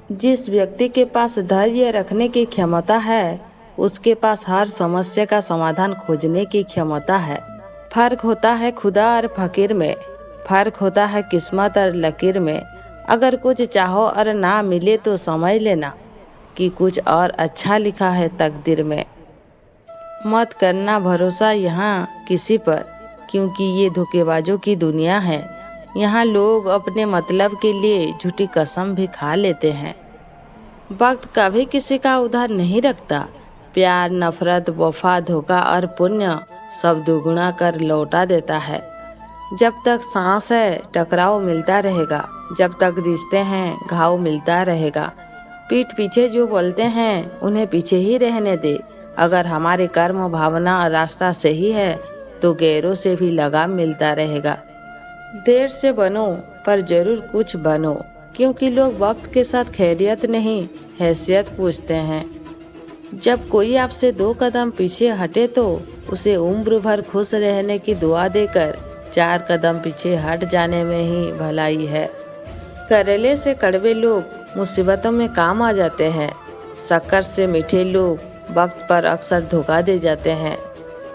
जिस व्यक्ति के पास धैर्य रखने की क्षमता है, उसके पास हर समस्या का समाधान खोजने की क्षमता है। फर्क होता है खुदा और फकीर में, फर्क होता है किस्मत और लकीर में। अगर कुछ चाहो और ना मिले तो समझ लेना कि कुछ और अच्छा लिखा है तकदीर में। मत करना भरोसा यहाँ किसी पर, क्योंकि ये धोखेबाजों की दुनिया है। यहाँ लोग अपने मतलब के लिए झूठी कसम भी खा लेते हैं। वक्त कभी किसी का उधार नहीं रखता। प्यार, नफरत, वफा, धोखा और पुण्य सब दुगुना कर लौटा देता है। जब तक सांस है टकराव मिलता रहेगा, जब तक रिश्ते हैं घाव मिलता रहेगा। पीठ पीछे जो बोलते हैं उन्हें पीछे ही रहने दे। अगर हमारे कर्म, भावना और रास्ता सही है तो गैरों से भी लगाम मिलता रहेगा। देर से बनो पर जरूर कुछ बनो, क्योंकि लोग वक्त के साथ खैरियत नहीं हैसियत पूछते हैं। जब कोई आपसे 2 कदम पीछे हटे तो उसे उम्र भर खुश रहने की दुआ देकर 4 कदम पीछे हट जाने में ही भलाई है। करेले से कड़वे लोग मुसीबतों में काम आ जाते हैं। शक्कर से मीठे लोग वक्त पर अक्सर धोखा दे जाते हैं।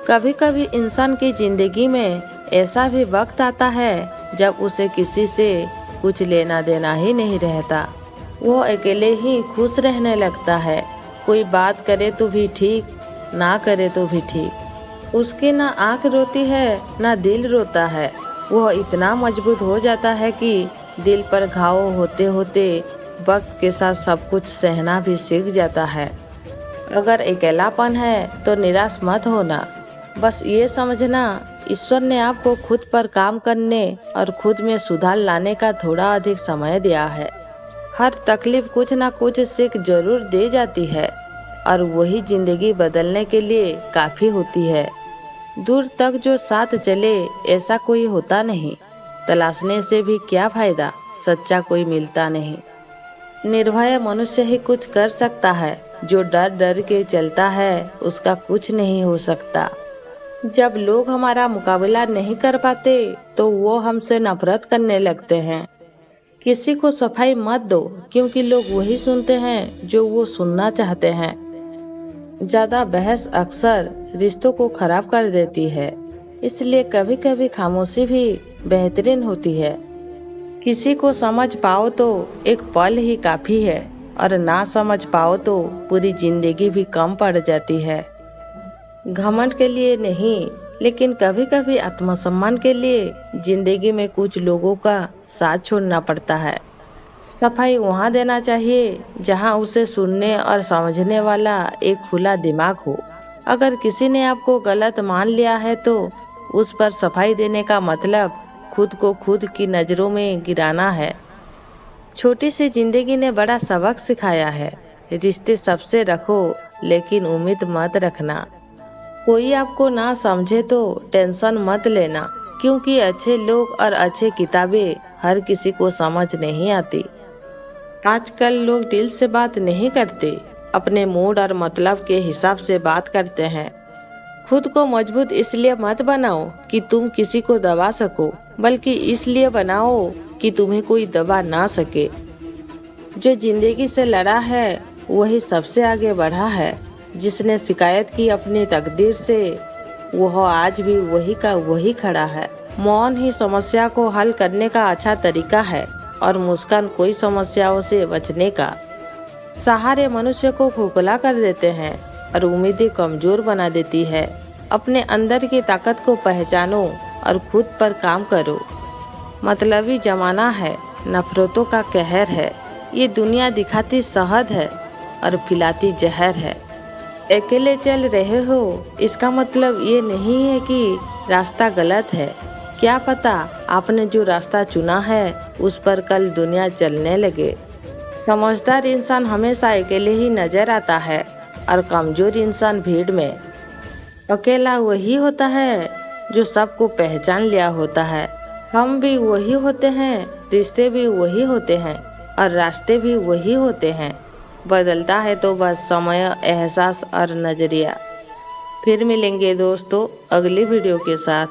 कभी कभी इंसान की जिंदगी में ऐसा भी वक्त आता है जब उसे किसी से कुछ लेना देना ही नहीं रहता। वो अकेले ही खुश रहने लगता है। कोई बात करे तो भी ठीक, ना करे तो भी ठीक। उसकी ना आंख रोती है ना दिल रोता है। वह इतना मजबूत हो जाता है कि दिल पर घाव होते होते वक्त के साथ सब कुछ सहना भी सीख जाता है। अगर अकेलापन है तो निराश मत होना। बस ये समझना, ईश्वर ने आपको खुद पर काम करने और खुद में सुधार लाने का थोड़ा अधिक समय दिया है। हर तकलीफ कुछ ना कुछ सीख जरूर दे जाती है और वही जिंदगी बदलने के लिए काफी होती है। दूर तक जो साथ चले ऐसा कोई होता नहीं। तलाशने से भी क्या फायदा, सच्चा कोई मिलता नहीं। निर्भय मनुष्य ही कुछ कर सकता है। जो डर डर के चलता है उसका कुछ नहीं हो सकता। जब लोग हमारा मुकाबला नहीं कर पाते तो वो हमसे नफरत करने लगते हैं। किसी को सफाई मत दो, क्योंकि लोग वही सुनते हैं जो वो सुनना चाहते हैं। ज्यादा बहस अक्सर रिश्तों को खराब कर देती है, इसलिए कभी कभी खामोशी भी बेहतरीन होती है। किसी को समझ पाओ तो एक पल ही काफी है, और ना समझ पाओ तो पूरी जिंदगी भी कम पड़ जाती है। घमंड के लिए नहीं, लेकिन कभी कभी आत्मसम्मान के लिए जिंदगी में कुछ लोगों का साथ छोड़ना पड़ता है। सफाई वहाँ देना चाहिए जहाँ उसे सुनने और समझने वाला एक खुला दिमाग हो। अगर किसी ने आपको गलत मान लिया है तो उस पर सफाई देने का मतलब खुद को खुद की नज़रों में गिराना है। छोटी सी जिंदगी ने बड़ा सबक सिखाया है। रिश्ते सबसे रखो, लेकिन उम्मीद मत रखना। कोई आपको ना समझे तो टेंशन मत लेना, क्योंकि अच्छे लोग और अच्छे किताबें हर किसी को समझ नहीं आती। आजकल लोग दिल से बात नहीं करते, अपने मूड और मतलब के हिसाब से बात करते हैं। खुद को मजबूत इसलिए मत बनाओ कि तुम किसी को दबा सको, बल्कि इसलिए बनाओ कि तुम्हें कोई दबा ना सके। जो जिंदगी से लड़ा है वही सबसे आगे बढ़ा है। जिसने शिकायत की अपनी तकदीर से, वह आज भी वही का वही खड़ा है। मौन ही समस्या को हल करने का अच्छा तरीका है, और मुस्कान कोई समस्याओं से बचने का। सहारे मनुष्य को खोखला कर देते हैं और उम्मीदें कमजोर बना देती है। अपने अंदर की ताकत को पहचानो और खुद पर काम करो। मतलबी जमाना है, नफरतों का कहर है। ये दुनिया दिखाती शहद है और पिलाती जहर है। अकेले चल रहे हो इसका मतलब ये नहीं है कि रास्ता गलत है। क्या पता आपने जो रास्ता चुना है उस पर कल दुनिया चलने लगे। समझदार इंसान हमेशा अकेले ही नजर आता है और कमजोर इंसान भीड़ में। अकेला वही होता है जो सबको पहचान लिया होता है। हम भी वही होते हैं, रिश्ते भी वही होते हैं और रास्ते भी वही होते हैं। बदलता है तो बस समय, एहसास और नजरिया। फिर मिलेंगे दोस्तों अगली वीडियो के साथ।